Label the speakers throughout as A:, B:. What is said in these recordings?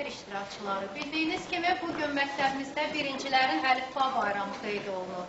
A: tədbir iştirakçıları. Bildiyiniz kimi, bugün məktəbimizdə birincilərin əlifba bayramı qeyd olunur.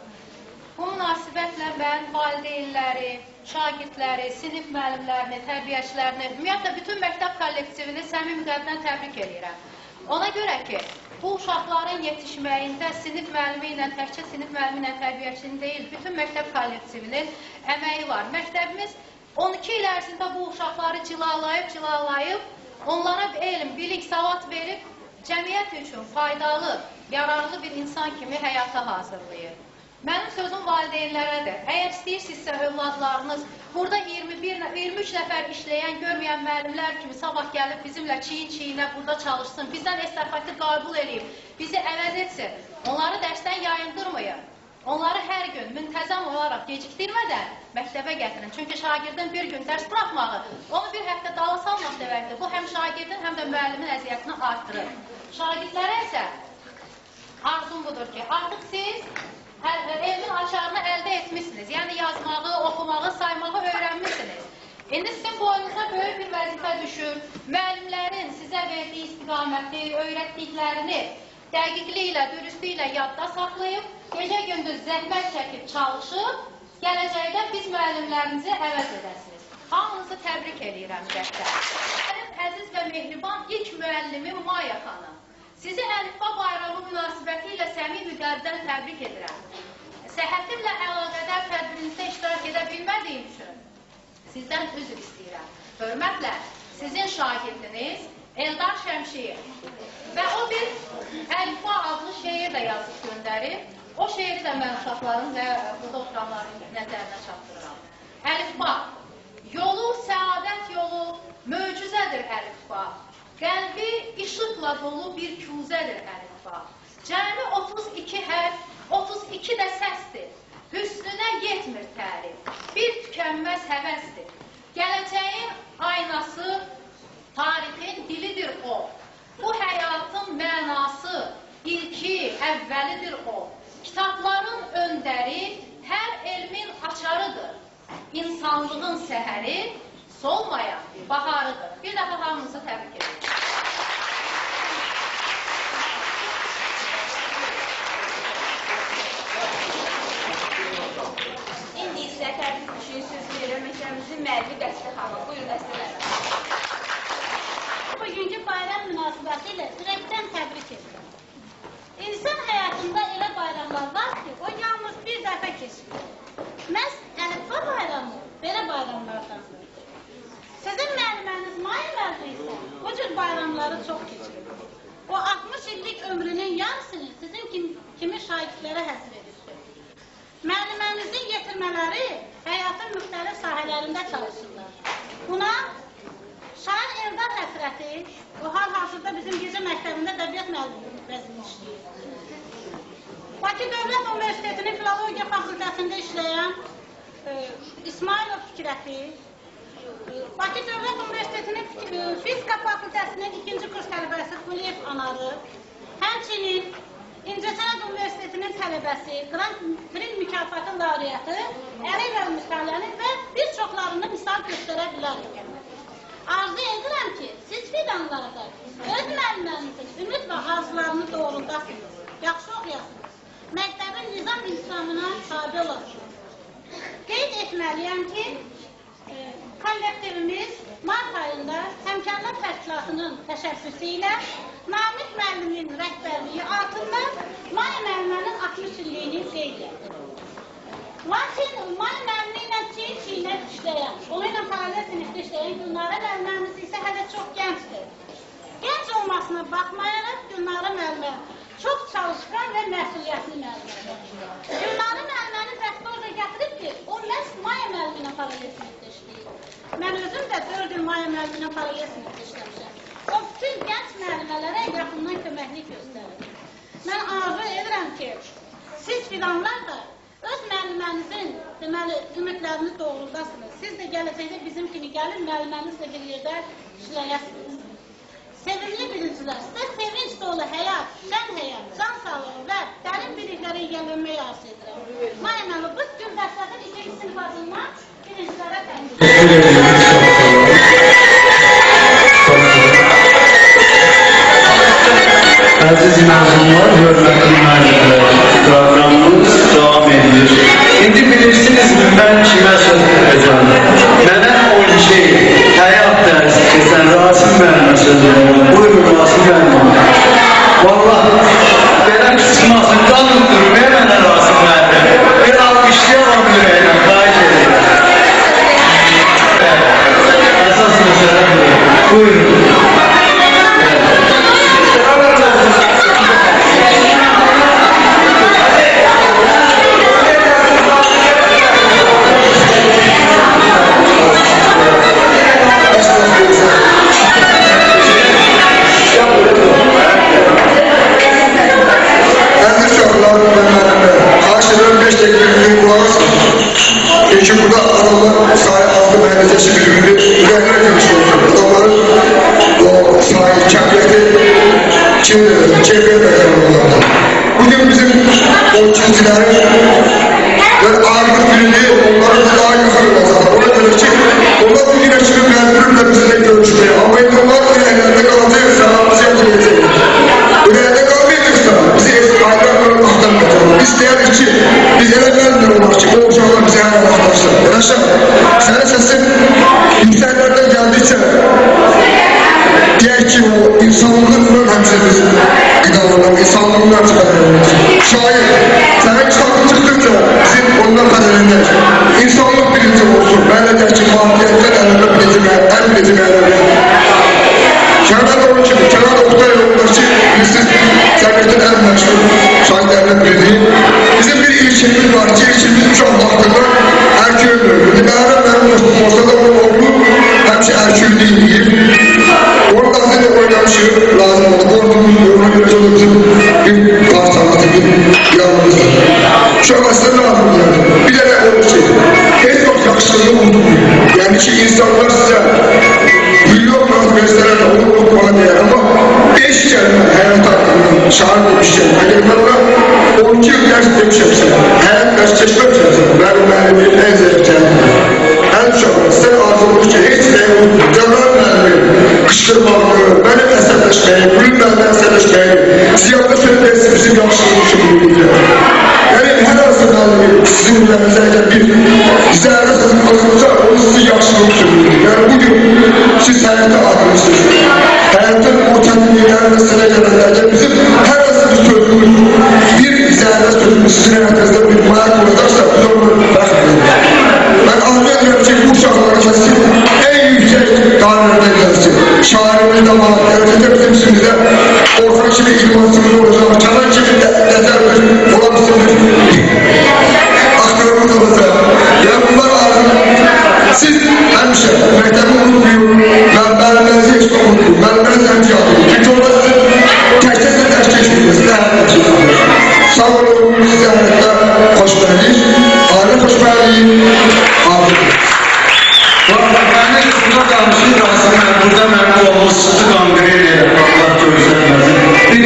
A: Bu münasibətlə mən valideynləri, şagirdləri, sinif müəllimlərini, tərbiyəçilərini, ümumiyyətlə bütün məktəb kollektivini səmimi qəlbdən təbrik edirəm. Ona görə ki, bu uşaqların yetişməyində sinif müəllimi ilə, təkcə sinif müəllimi ilə tərbiyəçinin deyil, bütün məktəb kollektivinin əməyi var. Məktəbimiz 12 il ərzində bu uşaqları cilalayıb, onlara elm, bilik, savad verib, cəmiyyət üçün faydalı, yararlı bir insan kimi həyata hazırlayır. Mənim sözüm valideynlərədir. Əgər istəyirsinizsə övladlarınız burada 23 nəfər işləyən, görməyən müəllimlər kimi sabah gəlib bizimlə çiyin-çiyinə burada çalışsın, bizdən estafeti qəbul edib, bizi əvəz etsin, onları dərsdən yayındırmayın. Onları hər gün müntəzəm olaraq gecikdirmədən məktəbə gətirin. Çünki şagirdin bir gün dərs buraxmağı, onu bir həftə dala salmaq deməkdir. Bu həm şagirdin, həm də müəllimin əziyyətini artırır. Şagirdlərə isə arzum budur ki, artıq siz elmin açarını əldə etmişsiniz. Yəni yazmağı, oxumağı, saymağı öyrənmişsiniz. İndi sizin boyunuza böyük bir vəzifə düşür. Müəllimlərin sizə verdiyi istiqaməti, öyrətdiklərini dəqiqliklə, dürüstlüklə yadda saxlayıb, gecə-gündüz zəhmət çəkib çalışıb, gələcəkdə biz müəllimlərinizi əvəz edəsiniz. Hamınızı təbrik edirəm dəftər. Mənim əziz və mehriban ilk müəllimim Maya xanım. Sizi əlifba bayramı münasibəti ilə səmimi qəlbdən təbrik edirəm. Səhhətimlə əlaqədar tədbirinizdə iştirak edə bilmədiyim üçün sizdən üzr istəyirəm. Hörmətlə, sizin şagirdiniz Eldar Şəmşiyev. Və o bir əlifba adlı şeir də yazıb göndərib. O şeiri də mən uşaqların və burada oturanların nəzərinə çatdırıram. Əlifba, yolu, səadət yolu, möcüzədir əlifba. Qəlbi işıqla dolu bir küzədir əlifba. Cəmi 32 hərf, 32 də səsdir. Hüsnünə yetmir tərif, bir tükənməz həvəsdir. Gələcəyin aynası, tarixin dilidir o. Bu həyatın mənası, ilki, əvvəlidir o. Kitabların öndəri, hər elmin açarıdır. İnsanlığın səhəri, solmayan baharıdır. Bir dəfə hamınızı təbrik edirəm.
B: İndi isə təbrik üçün söz verir məktəbimizin müəllifi Qəsdə xanım. Buyurun Qəsdə xanım.
C: Bugünkü bayram münasibəti ilə ürəkdən təbrik edirəm. İnsan həyatında elə bayramlar var ki, o yalnız bir dəfə keçirir. Məhz əlifba bayramı belə bayramlardandır. Sizin müəlliməniz Maya müəllimi isə bu cür bayramları çox keçirir. O 60 illik ömrünün yarısını sizin kimi şagirdlərə həsr edir. Müəllimənizin yetirmələri həyatın müxtəlif sahələrində çalışırlar. Buna şair Eldar Həsrəti, o hal-hazırda bizim gecə məktəbində təbiət müəllimi vəzifəsini işləyir. Bakı Dövlət Universitetinin Filologiya Fakültəsində işləyən İsmailov Fikrəti, Bakı Dövlət Universitetinin Fizika Fakültəsinin 2-ci kurs tələbəsi Quliyev Anarı, həmçinin İncəsənət Universitetinin tələbəsi, Grand Prix mükafatı laureatı Əliyev Müstəliəni və bir çoxlarını misal göstərə bilərik. Arzu edirəm ki, siz fidanlarda öz müəllimlərinizin ümid və arzularını doğruldasınız, yaxşı oxuyasınız, məktəbin nizam intizamına tabi olasınız. Qeyd etməliyəm ki, kollektivimiz mart ayında Həmkarlar Təşkilatının təşəbbüsü ilə Namiq müəllimin rəhbərliyi altında Maya müəllimənin 60 illiyini qeyd etdi. Lakin Maya müəllimi ilə çiyin-çiyinə işləyən, onu ilə paralel sinifdə işləyən Gülnarə müəllimimiz isə hələ çox gəncdir. Gənc olmasına baxmayaraq Gülnarə müəllimə çox çalışqan və məsuliyyətli müəllimə. Gülnarə müəllimənin bəxti orada gətirib ki, o məhz Maya müəllimi ilə paralel sinifdə işləyir. Mən özüm də 4 il Maya müəllimi ilə paralel sinifdə işləmişəm. O bütün gənc müəllimələrə yaxından köməklik göstərir. Mən arzu edirəm ki, siz fidanlar da öz müəllimənizin ümidlərini doğruldasınız. Siz də gələcəkdə bizim kimi gəlin, müəllimənizlə bir yerdə işləyəsiniz. Sevimli birincilər, sizə sevinç dolu həyat, şən həyat, can sağlığı və dərin biliklərə yiyələnməyi arzu edirəm. Maya müəllim, bu gün dərslərin 2-ci sinif adından birincilərə təqdim edirəm.
D: Aziz mezunlar, hörmətli müəllimlər, proqramımız davam edir. İndi bilirsiniz, mən kimə söz verəcəm. Mənə 12 həyat dərsi keçən Rasim müəllimə söz verirəm. Buyurun Rasim müəllim. Vallahi, belə qısmasın, qanın durmaya mənə Rasim müəllim. Bir alqışlayamam ürəylə, xahiş edirəm. Əsas məsələ budur. Buyurun.
E: Çünkü burada adamlar sahip altı mühendisesi birbirine üzerine görüşüyorlar. Adamların o sahip çakleti çevre mekanlarında. Bugün bizim o çizgilerin böyle ağırlık birini onların daha yakın olacak. Ona göre ki onlar bugün açılıp mecburla bizimle görüşmeye. Ama onlar ellerinde kalacaksa bize yapacak. Ellerinde kalmayacaksa bizi eski aylarla baktan bakalım. İsteyen için biz ele gelmiyor olmak için. O uşaklar bize her arkadaşlar. Arkadaşlar senin sesin yükseklerden geldiyse diğer ki o insanlığın hemşeriz gıdalarından, insanlığından çıkarıyoruz. Şair, senin kitabın çıktıkça bizim ondan kaderinde insanlık bilinci olsun. Ben de der ki mahiyetten en bilecim Kenan Doğru kimi, Kenan Oktay yoldaşı bilirsiniz, Cemiyet'in en meşhur şairlerinden biri değil. Bizim bir ilçemiz var ki ilçemiz Uşak hakkında Erkül bölümü. Meğer benim dostum olsa da onun oğlu hemşe Erkül değil. Onun aslında oynamışı lazım oldu. Ordumuz yoruma göre çok bizim bir parçalatı bir yanımızda. Şu an aslında lazım yani. Bir de o şey, en çok yakışıklı unutmuyor. Yani ki insanlar size milyonlar gösteren olur bana değer ama 5 kelime hayat hakkında şahit etmişim. Eğer ben ona 12 yıl ders demişim sana. Hayat ders çeşmemişim. Ben müellimi en zevkten. En çok sen arzulamış ki hiç ne unuttum. Canlar müellimi, kışkırmalı, benim eserleşmeyi, gülmemle eserleşmeyi, ziyade söylersin bizim yakışıklı şükürlüğüyle. Yani her arası müellimi sizin üzerinize bir zerre sözün alınca onu sizin yakışıklı şükürlüğüyle. Yani bugün siz hayata atmışsınız. Hayatın o kendiliğinden ve senelerinde bizim her arası bir sözümüz, bir zerre sözümüz sizin hayatınızda bir mayak olacaksa biz onu bırakmayın. Ben arzu ediyorum ki bu uşaklara kesin en yüksek dairede gelsin. Şairimiz de var, gelecekte bizim içimizde Orhan gibi ilmansımız olacak, Kenan gibi eserimiz olabilsiniz. Aklımız olacak. Yani bunlar arzu. Siz hemşe, mektebi unutmuyorum. Ben benzi hiç unutmuyorum. Ben hemşe yapıyorum. Çünkü orada sizin teşkilde ders geçmiyorsunuz. Size hayatta çıkıyorsunuz. Sağ olun, size hayatta hoş geldiniz. Aile hoş geldiniz.
D: Ben de burada kalmışım Rasim. Burada benim oğlum sıtı kangreyle Allah göstermesin. Bir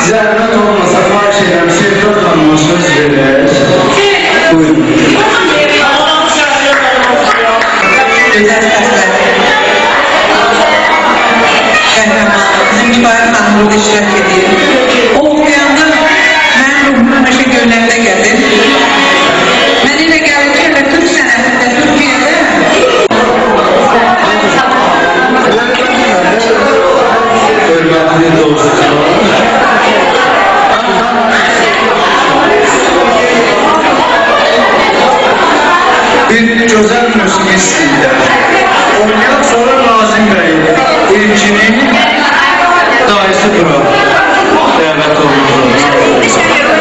D: zəhmət olmasa xahiş edirəm, Sevdor xanıma söz verək. Buyurun.
F: Gözəl səslər. Qəhrəman, bizim Kifayə xanım burada iştirak edir. O oxuyanda mənim ruhum həmişə göllərdə gəlir. Mən elə gəlir ki, elə Türk sənətində, Türkiyədə
D: Hörmətli dostlar. Bir gözəl musiqi istəyirlər. Ondan sonra Nazim bəy bu ilkinin dayısı bura dəvət olunur.